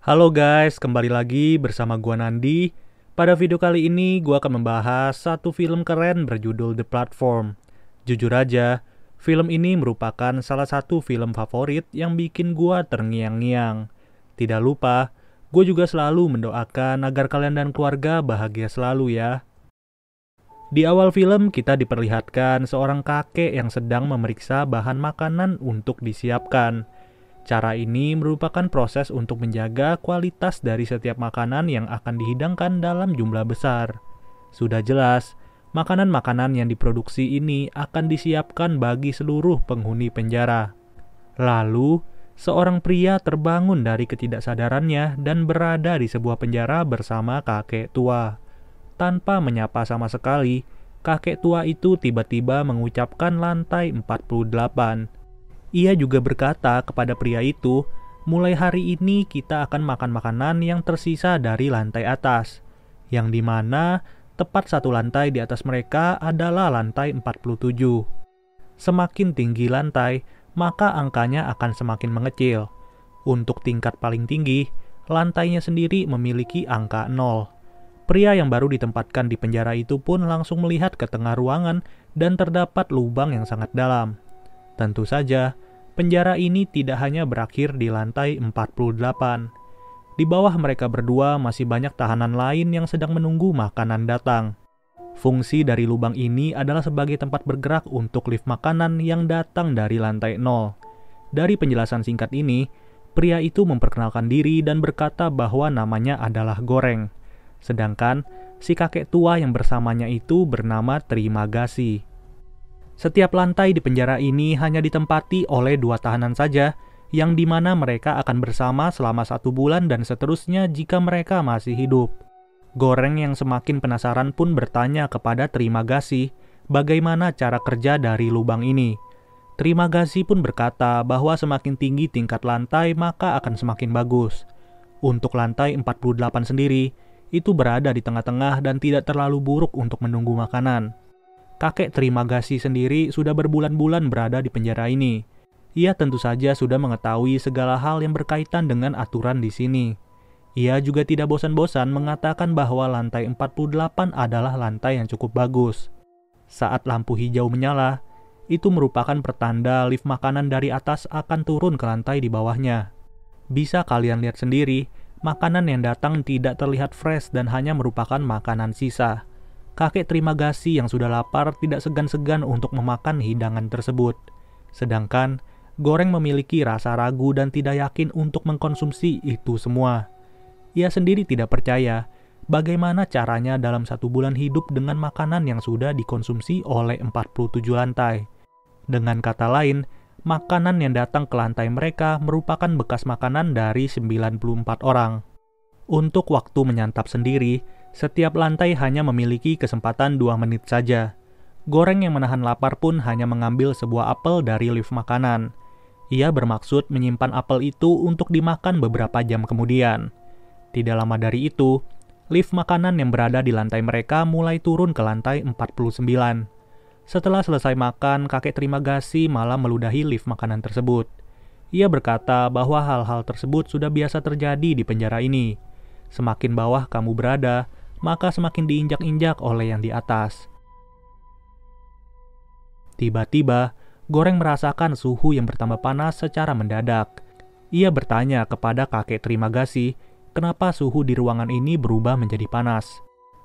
Halo guys, kembali lagi bersama gua Nandi. Pada video kali ini gua akan membahas satu film keren berjudul The Platform. Jujur aja, film ini merupakan salah satu film favorit yang bikin gua terngiang-ngiang. Tidak lupa, gue juga selalu mendoakan agar kalian dan keluarga bahagia selalu ya. Di awal film kita diperlihatkan seorang kakek yang sedang memeriksa bahan makanan untuk disiapkan. Cara ini merupakan proses untuk menjaga kualitas dari setiap makanan yang akan dihidangkan dalam jumlah besar. Sudah jelas, makanan-makanan yang diproduksi ini akan disiapkan bagi seluruh penghuni penjara. Lalu, seorang pria terbangun dari ketidaksadarannya dan berada di sebuah penjara bersama kakek tua. Tanpa menyapa sama sekali, kakek tua itu tiba-tiba mengucapkan lantai 48. Ia juga berkata kepada pria itu, mulai hari ini kita akan makan makanan yang tersisa dari lantai atas, yang dimana tepat satu lantai di atas mereka adalah lantai 47. Semakin tinggi lantai, maka angkanya akan semakin mengecil. Untuk tingkat paling tinggi, lantainya sendiri memiliki angka 0. Pria yang baru ditempatkan di penjara itu pun langsung melihat ke tengah ruangan dan terdapat lubang yang sangat dalam. Tentu saja, penjara ini tidak hanya berakhir di lantai 48. Di bawah mereka berdua masih banyak tahanan lain yang sedang menunggu makanan datang. Fungsi dari lubang ini adalah sebagai tempat bergerak untuk lift makanan yang datang dari lantai 0. Dari penjelasan singkat ini, pria itu memperkenalkan diri dan berkata bahwa namanya adalah Goreng. Sedangkan si kakek tua yang bersamanya itu bernama Trimagasi. Setiap lantai di penjara ini hanya ditempati oleh 2 tahanan saja, yang dimana mereka akan bersama selama 1 bulan dan seterusnya jika mereka masih hidup. Goreng yang semakin penasaran pun bertanya kepada Trimagasi bagaimana cara kerja dari lubang ini. Trimagasi pun berkata bahwa semakin tinggi tingkat lantai maka akan semakin bagus. Untuk lantai 48 sendiri, itu berada di tengah-tengah dan tidak terlalu buruk untuk menunggu makanan. Kakek Trimagasi sendiri sudah berbulan-bulan berada di penjara ini. Ia tentu saja sudah mengetahui segala hal yang berkaitan dengan aturan di sini. Ia juga tidak bosan-bosan mengatakan bahwa lantai 48 adalah lantai yang cukup bagus. Saat lampu hijau menyala, itu merupakan pertanda lift makanan dari atas akan turun ke lantai di bawahnya. Bisa kalian lihat sendiri, makanan yang datang tidak terlihat fresh dan hanya merupakan makanan sisa. Kakek Trimagasi yang sudah lapar tidak segan-segan untuk memakan hidangan tersebut. Sedangkan, Goreng memiliki rasa ragu dan tidak yakin untuk mengkonsumsi itu semua. Ia sendiri tidak percaya bagaimana caranya dalam 1 bulan hidup dengan makanan yang sudah dikonsumsi oleh 47 lantai. Dengan kata lain, makanan yang datang ke lantai mereka merupakan bekas makanan dari 94 orang. Untuk waktu menyantap sendiri, setiap lantai hanya memiliki kesempatan 2 menit saja. Goreng yang menahan lapar pun hanya mengambil sebuah apel dari lift makanan. Ia bermaksud menyimpan apel itu untuk dimakan beberapa jam kemudian. Tidak lama dari itu, lift makanan yang berada di lantai mereka mulai turun ke lantai 49. Setelah selesai makan, kakek Trimagasi malah meludahi lift makanan tersebut. Ia berkata bahwa hal-hal tersebut sudah biasa terjadi di penjara ini. Semakin bawah kamu berada, maka semakin diinjak-injak oleh yang di atas. Tiba-tiba, Goreng merasakan suhu yang bertambah panas secara mendadak. Ia bertanya kepada kakek Trimagasi, kenapa suhu di ruangan ini berubah menjadi panas.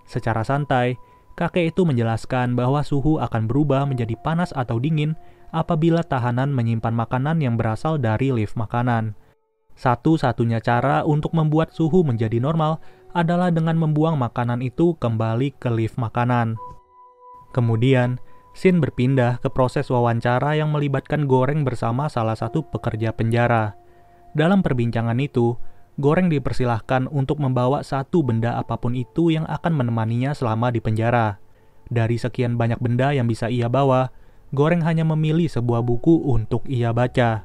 Secara santai, kakek itu menjelaskan bahwa suhu akan berubah menjadi panas atau dingin apabila tahanan menyimpan makanan yang berasal dari lift makanan. Satu-satunya cara untuk membuat suhu menjadi normal adalah dengan membuang makanan itu kembali ke lift makanan. Kemudian, scene berpindah ke proses wawancara yang melibatkan Goreng bersama salah satu pekerja penjara. Dalam perbincangan itu, Goreng dipersilahkan untuk membawa satu benda apapun itu yang akan menemaninya selama di penjara. Dari sekian banyak benda yang bisa ia bawa, Goreng hanya memilih sebuah buku untuk ia baca.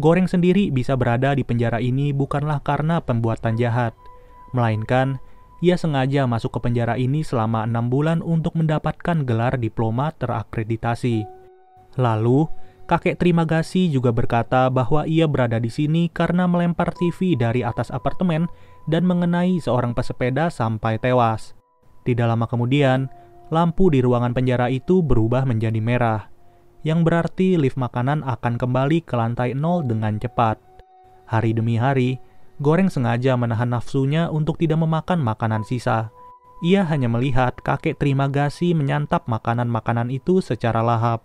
Goreng sendiri bisa berada di penjara ini bukanlah karena pembuatan jahat, melainkan ia sengaja masuk ke penjara ini selama 6 bulan untuk mendapatkan gelar diploma terakreditasi. Lalu, Kakek Trimagasi juga berkata bahwa ia berada di sini karena melempar TV dari atas apartemen dan mengenai seorang pesepeda sampai tewas. Tidak lama kemudian, lampu di ruangan penjara itu berubah menjadi merah, yang berarti lift makanan akan kembali ke lantai 0 dengan cepat. Hari demi hari, Goreng sengaja menahan nafsunya untuk tidak memakan makanan sisa. Ia hanya melihat kakek Trimagasi menyantap makanan-makanan itu secara lahap.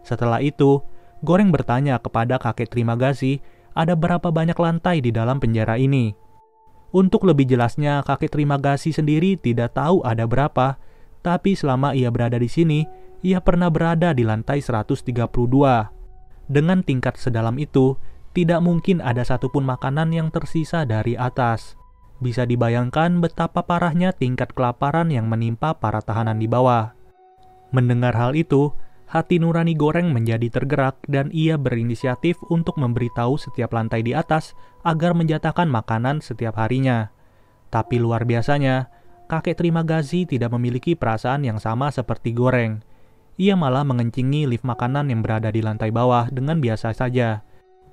Setelah itu, Goreng bertanya kepada kakek Trimagasi ada berapa banyak lantai di dalam penjara ini. Untuk lebih jelasnya, kakek Trimagasi sendiri tidak tahu ada berapa, tapi selama ia berada di sini, ia pernah berada di lantai 132. Dengan tingkat sedalam itu, tidak mungkin ada satupun makanan yang tersisa dari atas. Bisa dibayangkan betapa parahnya tingkat kelaparan yang menimpa para tahanan di bawah. Mendengar hal itu, hati nurani Goreng menjadi tergerak dan ia berinisiatif untuk memberitahu setiap lantai di atas agar menjatahkan makanan setiap harinya. Tapi luar biasanya, kakek Trimagasi tidak memiliki perasaan yang sama seperti Goreng. Ia malah mengencingi lift makanan yang berada di lantai bawah dengan biasa saja.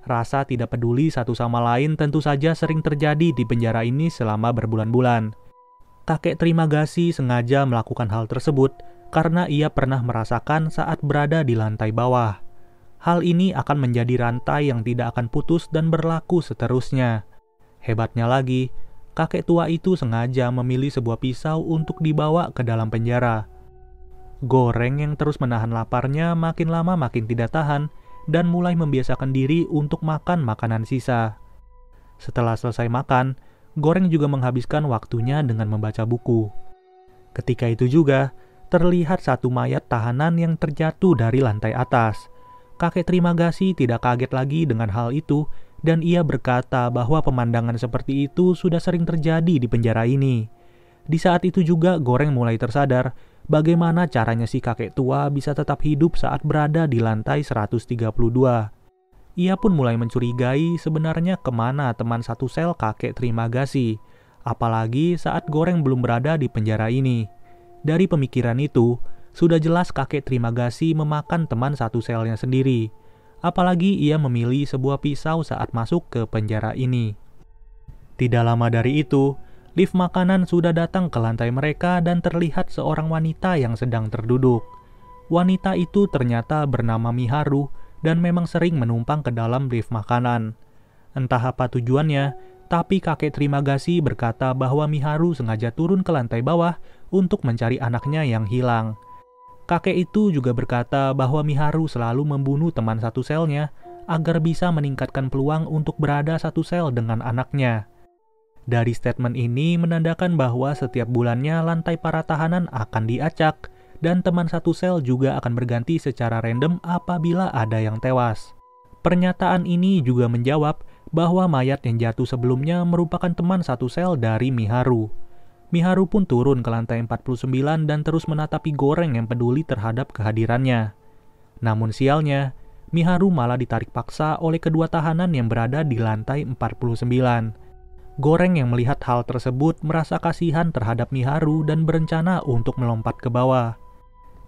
Rasa tidak peduli satu sama lain tentu saja sering terjadi di penjara ini selama berbulan-bulan. Kakek Trimagasi sengaja melakukan hal tersebut karena ia pernah merasakan saat berada di lantai bawah. Hal ini akan menjadi rantai yang tidak akan putus dan berlaku seterusnya. Hebatnya lagi, kakek tua itu sengaja memilih sebuah pisau untuk dibawa ke dalam penjara. Goreng yang terus menahan laparnya makin lama makin tidak tahan dan mulai membiasakan diri untuk makan makanan sisa. Setelah selesai makan, Goreng juga menghabiskan waktunya dengan membaca buku. Ketika itu juga, terlihat satu mayat tahanan yang terjatuh dari lantai atas. Kakek Trimagasi tidak kaget lagi dengan hal itu, dan ia berkata bahwa pemandangan seperti itu sudah sering terjadi di penjara ini. Di saat itu juga Goreng mulai tersadar bagaimana caranya si kakek tua bisa tetap hidup saat berada di lantai 132. Ia pun mulai mencurigai sebenarnya kemana teman satu sel kakek Trimagasi, apalagi saat Goreng belum berada di penjara ini. Dari pemikiran itu, sudah jelas kakek Trimagasi memakan teman satu selnya sendiri. Apalagi ia memilih sebuah pisau saat masuk ke penjara ini. Tidak lama dari itu, lift makanan sudah datang ke lantai mereka dan terlihat seorang wanita yang sedang terduduk. Wanita itu ternyata bernama Miharu dan memang sering menumpang ke dalam lift makanan. Entah apa tujuannya, tapi kakek Trimagasi berkata bahwa Miharu sengaja turun ke lantai bawah untuk mencari anaknya yang hilang. Kakek itu juga berkata bahwa Miharu selalu membunuh teman satu selnya agar bisa meningkatkan peluang untuk berada satu sel dengan anaknya. Dari statement ini menandakan bahwa setiap bulannya lantai para tahanan akan diacak dan teman satu sel juga akan berganti secara random apabila ada yang tewas. Pernyataan ini juga menjawab bahwa mayat yang jatuh sebelumnya merupakan teman satu sel dari Miharu. Miharu pun turun ke lantai 49 dan terus menatapi Goreng yang peduli terhadap kehadirannya. Namun sialnya, Miharu malah ditarik paksa oleh kedua tahanan yang berada di lantai 49. Goreng yang melihat hal tersebut merasa kasihan terhadap Miharu dan berencana untuk melompat ke bawah.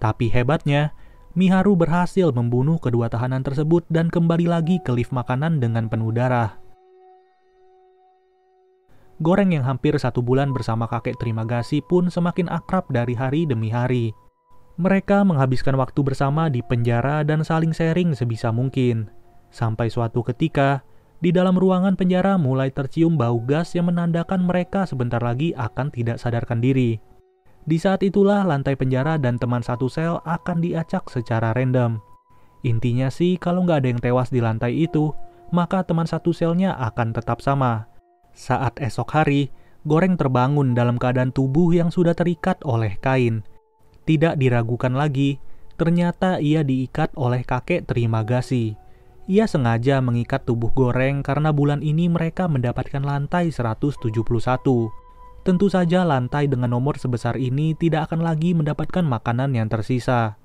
Tapi hebatnya, Miharu berhasil membunuh kedua tahanan tersebut dan kembali lagi ke lift makanan dengan penuh darah. Goreng yang hampir 1 bulan bersama kakek Trimagasi pun semakin akrab dari hari demi hari. Mereka menghabiskan waktu bersama di penjara dan saling sharing sebisa mungkin. Sampai suatu ketika, di dalam ruangan penjara mulai tercium bau gas yang menandakan mereka sebentar lagi akan tidak sadarkan diri. Di saat itulah lantai penjara dan teman satu sel akan diacak secara random. Intinya sih kalau nggak ada yang tewas di lantai itu, maka teman satu selnya akan tetap sama. Saat esok hari, Goreng terbangun dalam keadaan tubuh yang sudah terikat oleh kain. Tidak diragukan lagi, ternyata ia diikat oleh kakek Trimagasi. Ia sengaja mengikat tubuh Goreng karena bulan ini mereka mendapatkan lantai 171. Tentu saja lantai dengan nomor sebesar ini tidak akan lagi mendapatkan makanan yang tersisa.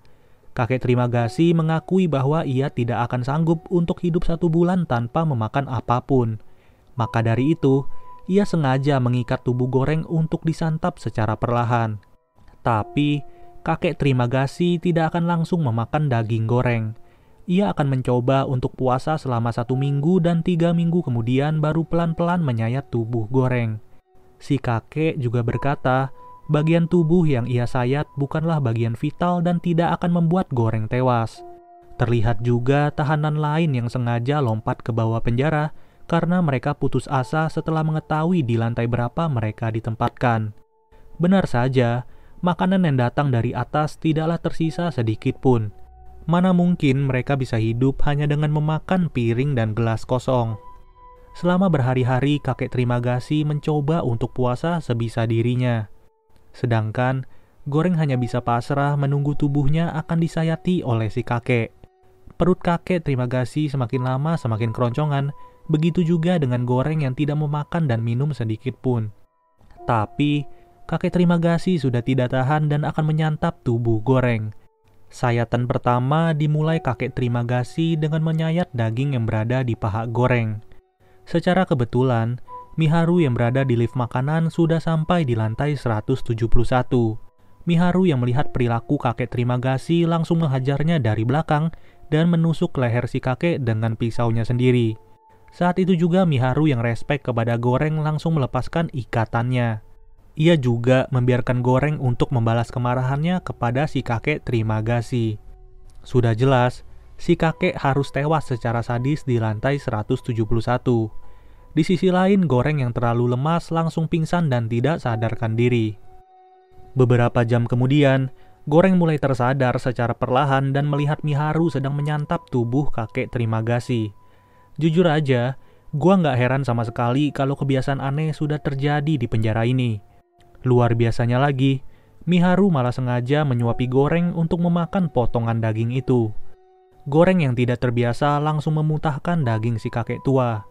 Kakek Trimagasi mengakui bahwa ia tidak akan sanggup untuk hidup 1 bulan tanpa memakan apapun. Maka dari itu, ia sengaja mengikat tubuh Goreng untuk disantap secara perlahan. Tapi, kakek Trimagasi tidak akan langsung memakan daging Goreng. Ia akan mencoba untuk puasa selama 1 minggu dan 3 minggu kemudian baru pelan-pelan menyayat tubuh Goreng. Si kakek juga berkata, bagian tubuh yang ia sayat bukanlah bagian vital dan tidak akan membuat Goreng tewas. Terlihat juga tahanan lain yang sengaja lompat ke bawah penjara karena mereka putus asa setelah mengetahui di lantai berapa mereka ditempatkan. Benar saja, makanan yang datang dari atas tidaklah tersisa sedikit pun. Mana mungkin mereka bisa hidup hanya dengan memakan piring dan gelas kosong. Selama berhari-hari kakek Trimagasi mencoba untuk puasa sebisa dirinya. Sedangkan Goreng hanya bisa pasrah menunggu tubuhnya akan disayati oleh si kakek. Perut kakek Trimagasi semakin lama semakin keroncongan, begitu juga dengan Goreng yang tidak memakan dan minum sedikit pun. Tapi kakek Trimagasi sudah tidak tahan dan akan menyantap tubuh Goreng. Sayatan pertama dimulai kakek Trimagasi dengan menyayat daging yang berada di paha Goreng. Secara kebetulan, Miharu yang berada di lift makanan sudah sampai di lantai 171. Miharu yang melihat perilaku kakek Trimagasi langsung menghajarnya dari belakang dan menusuk leher si kakek dengan pisaunya sendiri. Saat itu juga Miharu yang respek kepada Goreng langsung melepaskan ikatannya. Ia juga membiarkan Goreng untuk membalas kemarahannya kepada si kakek Trimagasi. Sudah jelas, si kakek harus tewas secara sadis di lantai 171. Di sisi lain, Goreng yang terlalu lemas langsung pingsan dan tidak sadarkan diri. Beberapa jam kemudian, Goreng mulai tersadar secara perlahan dan melihat Miharu sedang menyantap tubuh kakek Trimagasi. Jujur aja, gua nggak heran sama sekali kalau kebiasaan aneh sudah terjadi di penjara ini. Luar biasanya lagi, Miharu malah sengaja menyuapi Goreng untuk memakan potongan daging itu. Goreng yang tidak terbiasa langsung memuntahkan daging si kakek tua.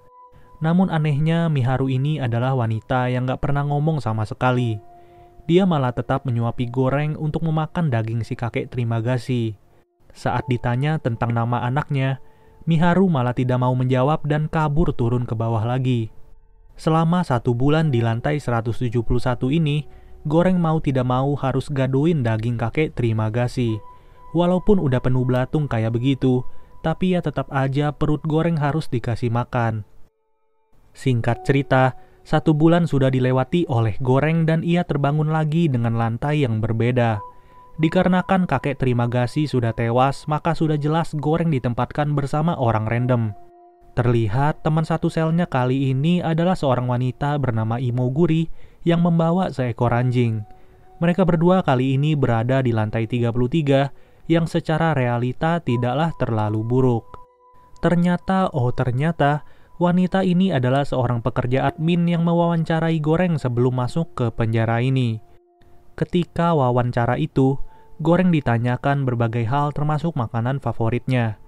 Namun anehnya Miharu ini adalah wanita yang gak pernah ngomong sama sekali. Dia malah tetap menyuapi Goreng untuk memakan daging si kakek Trimagasi. Saat ditanya tentang nama anaknya, Miharu malah tidak mau menjawab dan kabur turun ke bawah lagi. Selama 1 bulan di lantai 171 ini, Goreng mau tidak mau harus gadoin daging kakek Trimagasi. Walaupun udah penuh belatung kayak begitu, tapi ya tetap aja perut Goreng harus dikasih makan. Singkat cerita, 1 bulan sudah dilewati oleh Goreng dan ia terbangun lagi dengan lantai yang berbeda. Dikarenakan kakek Trimagasi sudah tewas, maka sudah jelas Goreng ditempatkan bersama orang random. Terlihat teman satu selnya kali ini adalah seorang wanita bernama Imoguri yang membawa seekor anjing. Mereka berdua kali ini berada di lantai 33 yang secara realita tidaklah terlalu buruk. Ternyata wanita ini adalah seorang pekerja admin yang mewawancarai Goreng sebelum masuk ke penjara ini. Ketika wawancara itu, Goreng ditanyakan berbagai hal termasuk makanan favoritnya.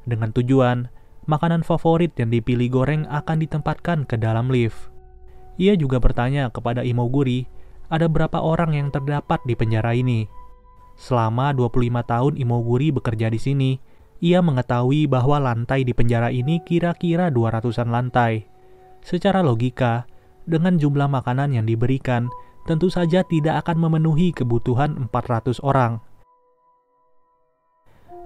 Dengan tujuan, makanan favorit yang dipilih Goreng akan ditempatkan ke dalam lift. Ia juga bertanya kepada Imoguri, ada berapa orang yang terdapat di penjara ini. Selama 25 tahun Imoguri bekerja di sini, ia mengetahui bahwa lantai di penjara ini kira-kira 200-an lantai. Secara logika, dengan jumlah makanan yang diberikan, tentu saja tidak akan memenuhi kebutuhan 400 orang.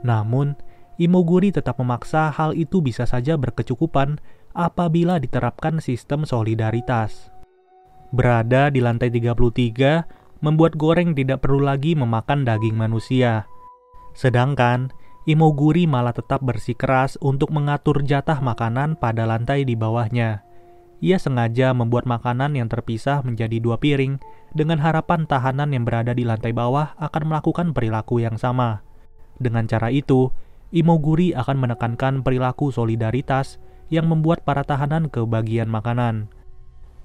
Namun, Imoguri tetap memaksa hal itu bisa saja berkecukupan apabila diterapkan sistem solidaritas. Berada di lantai 33 membuat Goreng tidak perlu lagi memakan daging manusia. Sedangkan Imoguri malah tetap bersikeras untuk mengatur jatah makanan pada lantai di bawahnya. Ia sengaja membuat makanan yang terpisah menjadi 2 piring dengan harapan tahanan yang berada di lantai bawah akan melakukan perilaku yang sama. Dengan cara itu, Imoguri akan menekankan perilaku solidaritas yang membuat para tahanan kebagian makanan.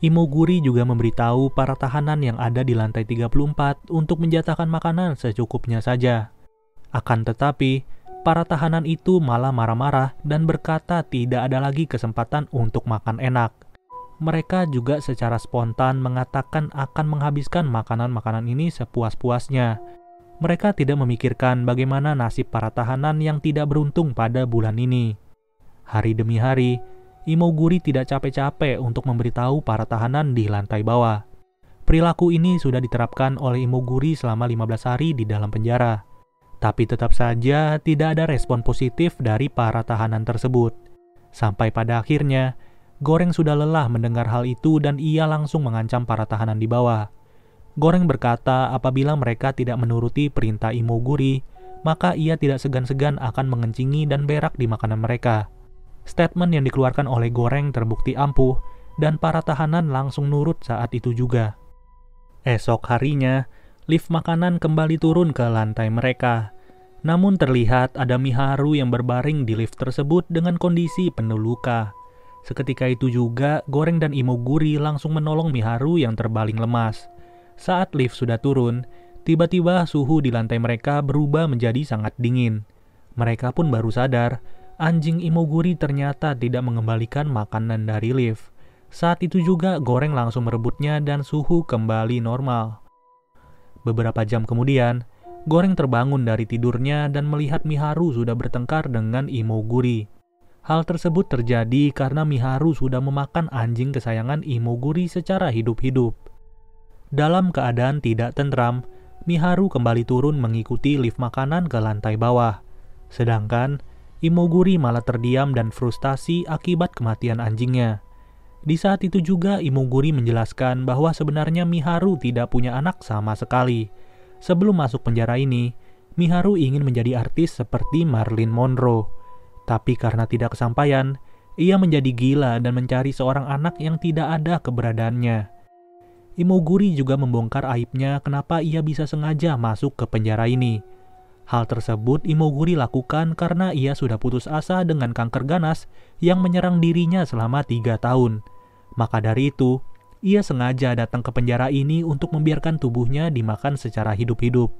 Imoguri juga memberitahu para tahanan yang ada di lantai 34 untuk menjatahkan makanan secukupnya saja. Akan tetapi, para tahanan itu malah marah-marah dan berkata tidak ada lagi kesempatan untuk makan enak. Mereka juga secara spontan mengatakan akan menghabiskan makanan-makanan ini sepuas-puasnya. Mereka tidak memikirkan bagaimana nasib para tahanan yang tidak beruntung pada bulan ini. Hari demi hari, Imoguri tidak capek-capek untuk memberitahu para tahanan di lantai bawah. Perilaku ini sudah diterapkan oleh Imoguri selama 15 hari di dalam penjara. Tapi tetap saja tidak ada respon positif dari para tahanan tersebut. Sampai pada akhirnya, Goreng sudah lelah mendengar hal itu dan ia langsung mengancam para tahanan di bawah. Goreng berkata apabila mereka tidak menuruti perintah Imoguri, maka ia tidak segan-segan akan mengencingi dan berak di makanan mereka. Statement yang dikeluarkan oleh Goreng terbukti ampuh, dan para tahanan langsung nurut saat itu juga. Esok harinya, lift makanan kembali turun ke lantai mereka. Namun terlihat ada Miharu yang berbaring di lift tersebut dengan kondisi penuh luka. Seketika itu juga, Goreng dan Imoguri langsung menolong Miharu yang terbaling lemas. Saat lift sudah turun, tiba-tiba suhu di lantai mereka berubah menjadi sangat dingin. Mereka pun baru sadar, anjing Imoguri ternyata tidak mengembalikan makanan dari lift. Saat itu juga Goreng langsung merebutnya dan suhu kembali normal. Beberapa jam kemudian, Goreng terbangun dari tidurnya dan melihat Miharu sudah bertengkar dengan Imoguri. Hal tersebut terjadi karena Miharu sudah memakan anjing kesayangan Imoguri secara hidup-hidup. Dalam keadaan tidak tentram, Miharu kembali turun mengikuti lift makanan ke lantai bawah. Sedangkan Imoguri malah terdiam dan frustasi akibat kematian anjingnya. Di saat itu juga Imoguri menjelaskan bahwa sebenarnya Miharu tidak punya anak sama sekali. Sebelum masuk penjara ini, Miharu ingin menjadi artis seperti Marilyn Monroe. Tapi karena tidak kesampaian, ia menjadi gila dan mencari seorang anak yang tidak ada keberadaannya. Imoguri juga membongkar aibnya kenapa ia bisa sengaja masuk ke penjara ini. Hal tersebut Imoguri lakukan karena ia sudah putus asa dengan kanker ganas yang menyerang dirinya selama 3 tahun. Maka dari itu, ia sengaja datang ke penjara ini untuk membiarkan tubuhnya dimakan secara hidup-hidup.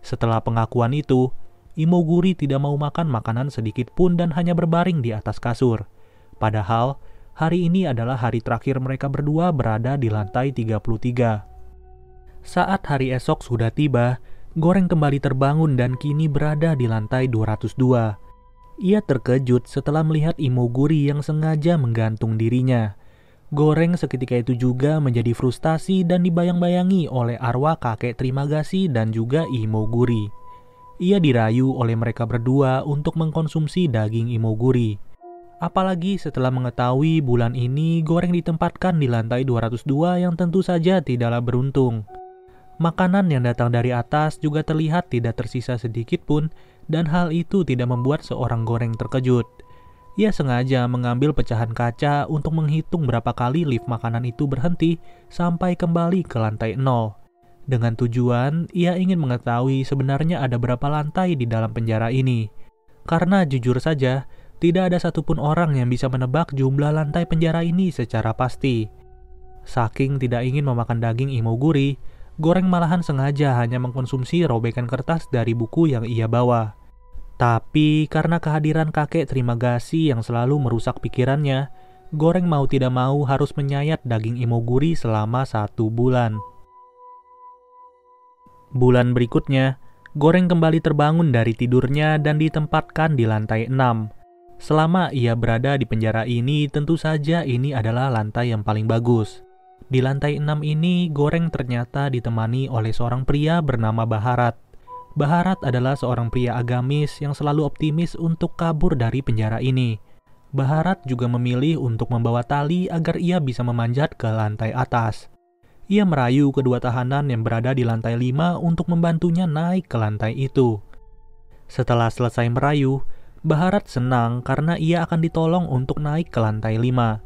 Setelah pengakuan itu, Imoguri tidak mau makan makanan sedikit pun dan hanya berbaring di atas kasur. Padahal, hari ini adalah hari terakhir mereka berdua berada di lantai 33. Saat hari esok sudah tiba, Goreng kembali terbangun dan kini berada di lantai 202. Ia terkejut setelah melihat Imoguri yang sengaja menggantung dirinya. Goreng seketika itu juga menjadi frustasi dan dibayang-bayangi oleh arwah kakek Trimagasi dan juga Imoguri. Ia dirayu oleh mereka berdua untuk mengkonsumsi daging Imoguri. Apalagi setelah mengetahui bulan ini Goreng ditempatkan di lantai 202 yang tentu saja tidaklah beruntung. Makanan yang datang dari atas juga terlihat tidak tersisa sedikit pun, dan hal itu tidak membuat seorang Goreng terkejut. Ia sengaja mengambil pecahan kaca untuk menghitung berapa kali lift makanan itu berhenti sampai kembali ke lantai 0. Dengan tujuan, ia ingin mengetahui sebenarnya ada berapa lantai di dalam penjara ini. Karena jujur saja, tidak ada satupun orang yang bisa menebak jumlah lantai penjara ini secara pasti. Saking tidak ingin memakan daging Imoguri, Goreng malahan sengaja hanya mengkonsumsi robekan kertas dari buku yang ia bawa. Tapi karena kehadiran kakek Trimagasi yang selalu merusak pikirannya, Goreng mau tidak mau harus menyayat daging Imoguri selama 1 bulan. Bulan berikutnya, Goreng kembali terbangun dari tidurnya dan ditempatkan di lantai 6. Selama ia berada di penjara ini, tentu saja ini adalah lantai yang paling bagus. Di lantai 6 ini, Goreng ternyata ditemani oleh seorang pria bernama Baharat. Baharat adalah seorang pria agamis yang selalu optimis untuk kabur dari penjara ini. Baharat juga memilih untuk membawa tali agar ia bisa memanjat ke lantai atas. Ia merayu kedua tahanan yang berada di lantai 5 untuk membantunya naik ke lantai itu. Setelah selesai merayu, Baharat senang karena ia akan ditolong untuk naik ke lantai 5.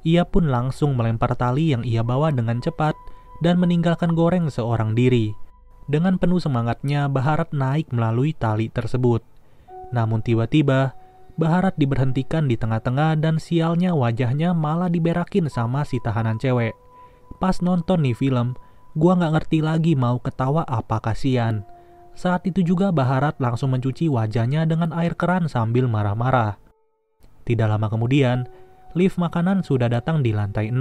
Ia pun langsung melempar tali yang ia bawa dengan cepat dan meninggalkan Goreng seorang diri. Dengan penuh semangatnya, Baharat naik melalui tali tersebut. Namun tiba-tiba, Baharat diberhentikan di tengah-tengah dan sialnya wajahnya malah diberakin sama si tahanan cewek. Pas nonton nih film, gua gak ngerti lagi mau ketawa apa kasihan. Saat itu juga Baharat langsung mencuci wajahnya dengan air keran sambil marah-marah. Tidak lama kemudian, lift makanan sudah datang di lantai 6.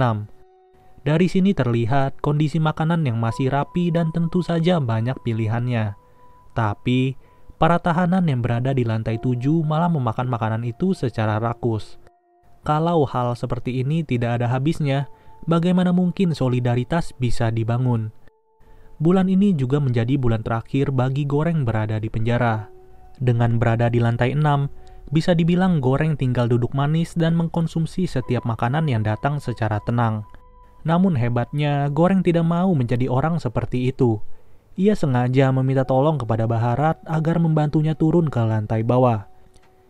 Dari sini terlihat kondisi makanan yang masih rapi dan tentu saja banyak pilihannya. Tapi, para tahanan yang berada di lantai 7 malah memakan makanan itu secara rakus. Kalau hal seperti ini tidak ada habisnya, bagaimana mungkin solidaritas bisa dibangun? Bulan ini juga menjadi bulan terakhir bagi Goreng berada di penjara. Dengan berada di lantai 6, bisa dibilang Goreng tinggal duduk manis dan mengkonsumsi setiap makanan yang datang secara tenang. Namun hebatnya, Goreng tidak mau menjadi orang seperti itu. Ia sengaja meminta tolong kepada Baharat agar membantunya turun ke lantai bawah.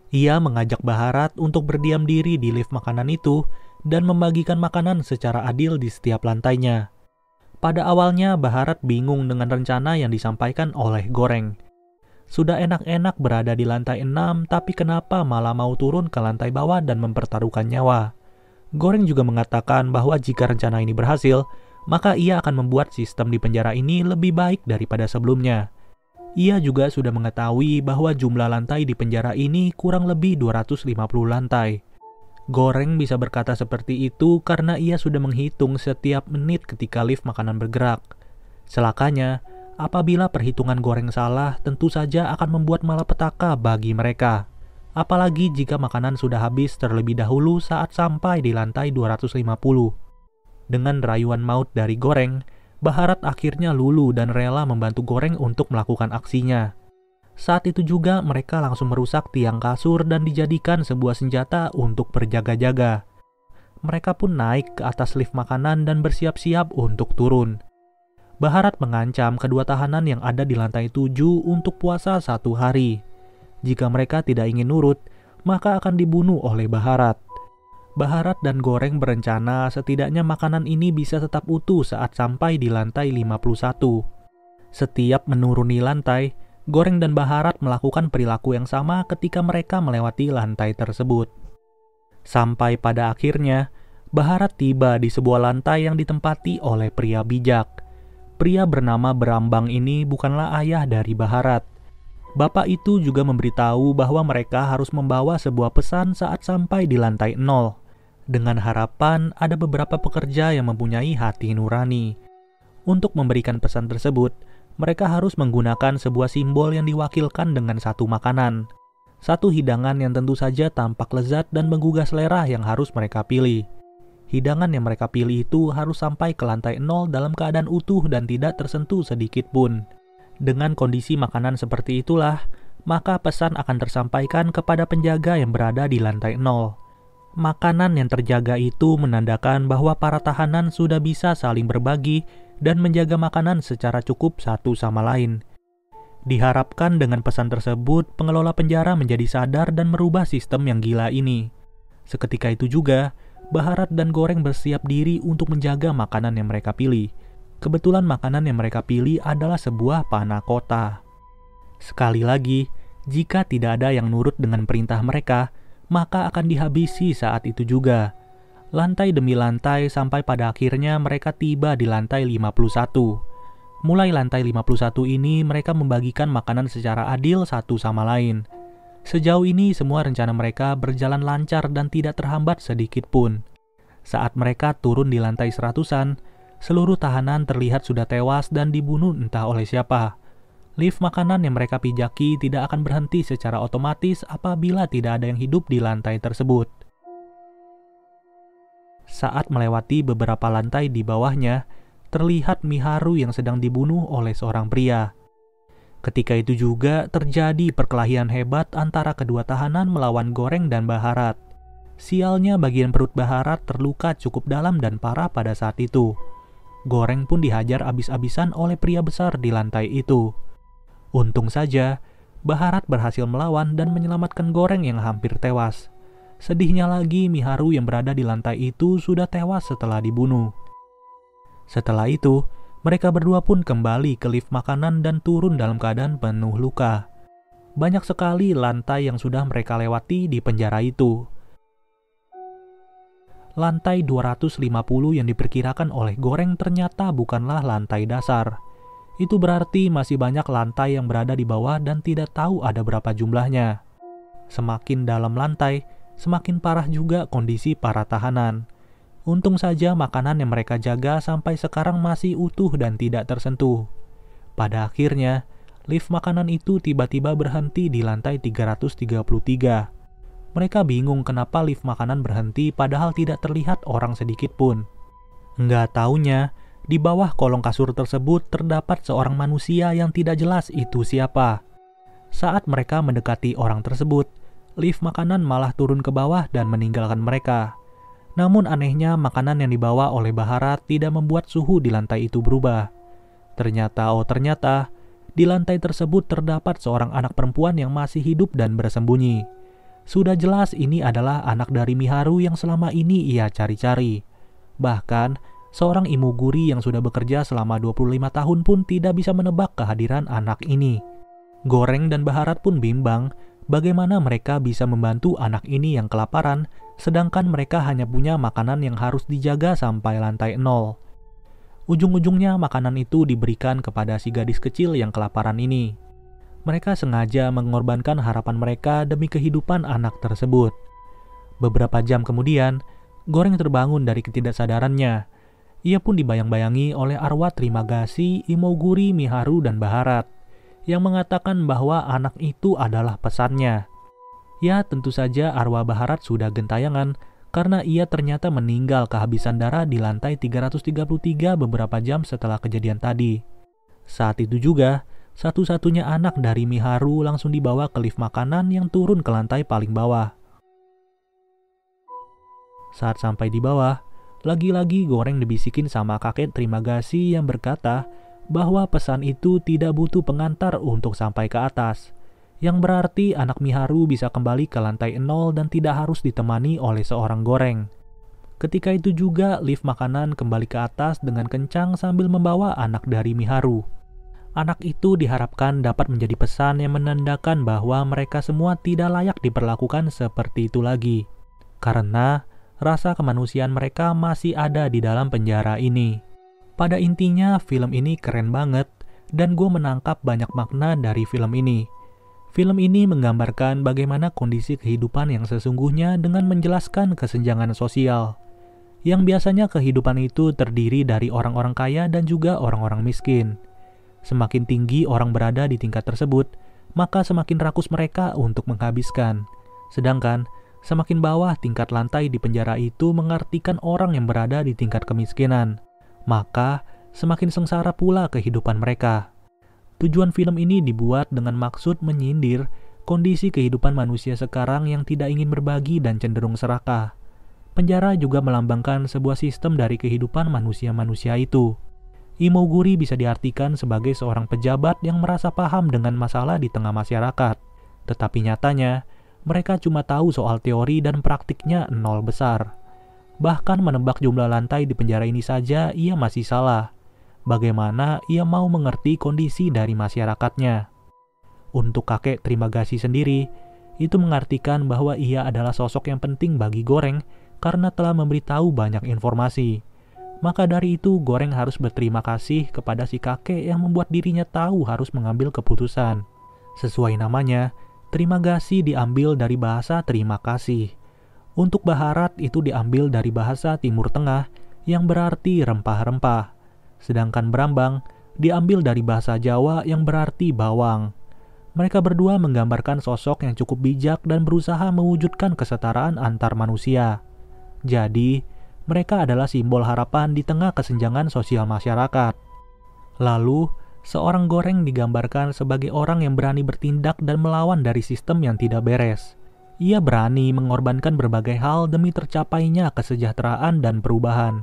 Ia mengajak Baharat untuk berdiam diri di lift makanan itu dan membagikan makanan secara adil di setiap lantainya. Pada awalnya, Baharat bingung dengan rencana yang disampaikan oleh Goreng. Sudah enak-enak berada di lantai 6, tapi kenapa malah mau turun ke lantai bawah dan mempertaruhkan nyawa? Goreng juga mengatakan bahwa jika rencana ini berhasil, maka ia akan membuat sistem di penjara ini lebih baik daripada sebelumnya. Ia juga sudah mengetahui bahwa jumlah lantai di penjara ini kurang lebih 250 lantai. Goreng bisa berkata seperti itu karena ia sudah menghitung setiap menit ketika lift makanan bergerak. Celakanya, apabila perhitungan Goreng salah, tentu saja akan membuat malapetaka bagi mereka. Apalagi jika makanan sudah habis terlebih dahulu saat sampai di lantai 250. Dengan rayuan maut dari Goreng, Baharat akhirnya luluh dan rela membantu Goreng untuk melakukan aksinya. Saat itu juga mereka langsung merusak tiang kasur dan dijadikan sebuah senjata untuk berjaga-jaga. Mereka pun naik ke atas lift makanan dan bersiap-siap untuk turun. Baharat mengancam kedua tahanan yang ada di lantai 7 untuk puasa 1 hari. Jika mereka tidak ingin nurut, maka akan dibunuh oleh Baharat. Baharat dan Goreng berencana setidaknya makanan ini bisa tetap utuh saat sampai di lantai 51. Setiap menuruni lantai, Goreng dan Baharat melakukan perilaku yang sama ketika mereka melewati lantai tersebut. Sampai pada akhirnya, Baharat tiba di sebuah lantai yang ditempati oleh pria bijak. Pria bernama Brambang ini bukanlah ayah dari Baharat. Bapak itu juga memberitahu bahwa mereka harus membawa sebuah pesan saat sampai di lantai 0. Dengan harapan ada beberapa pekerja yang mempunyai hati nurani. Untuk memberikan pesan tersebut, mereka harus menggunakan sebuah simbol yang diwakilkan dengan satu makanan. Satu hidangan yang tentu saja tampak lezat dan menggugah selera yang harus mereka pilih. Hidangan yang mereka pilih itu harus sampai ke lantai 0 dalam keadaan utuh dan tidak tersentuh sedikit pun. Dengan kondisi makanan seperti itulah, maka pesan akan tersampaikan kepada penjaga yang berada di lantai 0. Makanan yang terjaga itu menandakan bahwa para tahanan sudah bisa saling berbagi dan menjaga makanan secara cukup satu sama lain. Diharapkan dengan pesan tersebut, pengelola penjara menjadi sadar dan merubah sistem yang gila ini. Seketika itu juga, Baharat dan Goreng bersiap diri untuk menjaga makanan yang mereka pilih. Kebetulan makanan yang mereka pilih adalah sebuah panah kota. Sekali lagi, jika tidak ada yang nurut dengan perintah mereka, maka akan dihabisi saat itu juga. Lantai demi lantai sampai pada akhirnya mereka tiba di lantai 51. Mulai lantai 51 ini mereka membagikan makanan secara adil satu sama lain. Sejauh ini semua rencana mereka berjalan lancar dan tidak terhambat sedikit pun. Saat mereka turun di lantai 100-an, seluruh tahanan terlihat sudah tewas dan dibunuh entah oleh siapa. Lift makanan yang mereka pijaki tidak akan berhenti secara otomatis apabila tidak ada yang hidup di lantai tersebut. Saat melewati beberapa lantai di bawahnya, terlihat Miharu yang sedang dibunuh oleh seorang pria. Ketika itu juga terjadi perkelahian hebat antara kedua tahanan melawan Goreng dan Baharat. Sialnya bagian perut Baharat terluka cukup dalam dan parah pada saat itu. Goreng pun dihajar abis-abisan oleh pria besar di lantai itu. Untung saja, Baharat berhasil melawan dan menyelamatkan Goreng yang hampir tewas. Sedihnya lagi, Miharu yang berada di lantai itu sudah tewas setelah dibunuh. Setelah itu, mereka berdua pun kembali ke lift makanan dan turun dalam keadaan penuh luka. Banyak sekali lantai yang sudah mereka lewati di penjara itu. Lantai 250 yang diperkirakan oleh Goreng ternyata bukanlah lantai dasar. Itu berarti masih banyak lantai yang berada di bawah dan tidak tahu ada berapa jumlahnya. Semakin dalam lantai, semakin parah juga kondisi para tahanan. Untung saja makanan yang mereka jaga sampai sekarang masih utuh dan tidak tersentuh. Pada akhirnya, lift makanan itu tiba-tiba berhenti di lantai 333. Mereka bingung kenapa lift makanan berhenti padahal tidak terlihat orang sedikit pun. Nggak taunya, Di bawah kolong kasur tersebut terdapat seorang manusia yang tidak jelas itu siapa. Saat mereka mendekati orang tersebut, lift makanan malah turun ke bawah dan meninggalkan mereka. Namun anehnya makanan yang dibawa oleh Bharat tidak membuat suhu di lantai itu berubah. Ternyata, di lantai tersebut terdapat seorang anak perempuan yang masih hidup dan bersembunyi. Sudah jelas ini adalah anak dari Miharu yang selama ini ia cari-cari. Bahkan, seorang imoguri yang sudah bekerja selama 25 tahun pun tidak bisa menebak kehadiran anak ini. Goreng dan Bharat pun bimbang bagaimana mereka bisa membantu anak ini yang kelaparan, sedangkan mereka hanya punya makanan yang harus dijaga sampai lantai 0. Ujung-ujungnya makanan itu diberikan kepada si gadis kecil yang kelaparan ini. Mereka sengaja mengorbankan harapan mereka demi kehidupan anak tersebut. Beberapa jam kemudian, Goreng terbangun dari ketidaksadarannya. Ia pun dibayang-bayangi oleh arwah Trimagasi, Imoguri, Miharu, dan Bharat, yang mengatakan bahwa anak itu adalah pesannya. Ya, tentu saja arwah Bharat sudah gentayangan karena ia ternyata meninggal kehabisan darah di lantai 333 beberapa jam setelah kejadian tadi. Saat itu juga, satu-satunya anak dari Miharu langsung dibawa ke lift makanan yang turun ke lantai paling bawah. Saat sampai di bawah, lagi-lagi Goreng dibisikin sama kakek Trimagasi yang berkata bahwa pesan itu tidak butuh pengantar untuk sampai ke atas, yang berarti anak Miharu bisa kembali ke lantai 0 dan tidak harus ditemani oleh seorang Goreng. Ketika itu juga lift makanan kembali ke atas dengan kencang sambil membawa anak dari Miharu. Anak itu diharapkan dapat menjadi pesan yang menandakan bahwa mereka semua tidak layak diperlakukan seperti itu lagi, karena rasa kemanusiaan mereka masih ada di dalam penjara ini. Pada intinya film ini keren banget dan gue menangkap banyak makna dari film ini. Film ini menggambarkan bagaimana kondisi kehidupan yang sesungguhnya dengan menjelaskan kesenjangan sosial. Yang biasanya kehidupan itu terdiri dari orang-orang kaya dan juga orang-orang miskin. Semakin tinggi orang berada di tingkat tersebut, maka semakin rakus mereka untuk menghabiskan. Sedangkan semakin bawah tingkat lantai di penjara itu mengartikan orang yang berada di tingkat kemiskinan. Maka semakin sengsara pula kehidupan mereka. Tujuan film ini dibuat dengan maksud menyindir kondisi kehidupan manusia sekarang yang tidak ingin berbagi dan cenderung serakah. Penjara juga melambangkan sebuah sistem dari kehidupan manusia-manusia itu. Imoguri bisa diartikan sebagai seorang pejabat yang merasa paham dengan masalah di tengah masyarakat. Tetapi nyatanya, mereka cuma tahu soal teori dan praktiknya nol besar. Bahkan menebak jumlah lantai di penjara ini saja ia masih salah. Bagaimana ia mau mengerti kondisi dari masyarakatnya? Untuk kakek Trimagasi sendiri, itu mengartikan bahwa ia adalah sosok yang penting bagi Goreng karena telah memberitahu banyak informasi. Maka dari itu Goreng harus berterima kasih kepada si kakek yang membuat dirinya tahu harus mengambil keputusan. Sesuai namanya, Trimagasi diambil dari bahasa terima kasih. Untuk Bharat itu diambil dari bahasa Timur Tengah yang berarti rempah-rempah. Sedangkan Brambang diambil dari bahasa Jawa yang berarti bawang. Mereka berdua menggambarkan sosok yang cukup bijak dan berusaha mewujudkan kesetaraan antar manusia. Jadi, mereka adalah simbol harapan di tengah kesenjangan sosial masyarakat. Lalu, seorang Goreng digambarkan sebagai orang yang berani bertindak dan melawan dari sistem yang tidak beres. Ia berani mengorbankan berbagai hal demi tercapainya kesejahteraan dan perubahan.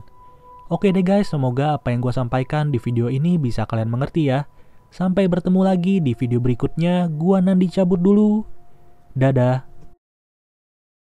Oke deh guys, semoga apa yang gue sampaikan di video ini bisa kalian mengerti ya. Sampai bertemu lagi di video berikutnya, gua Nandi cabut dulu. Dadah.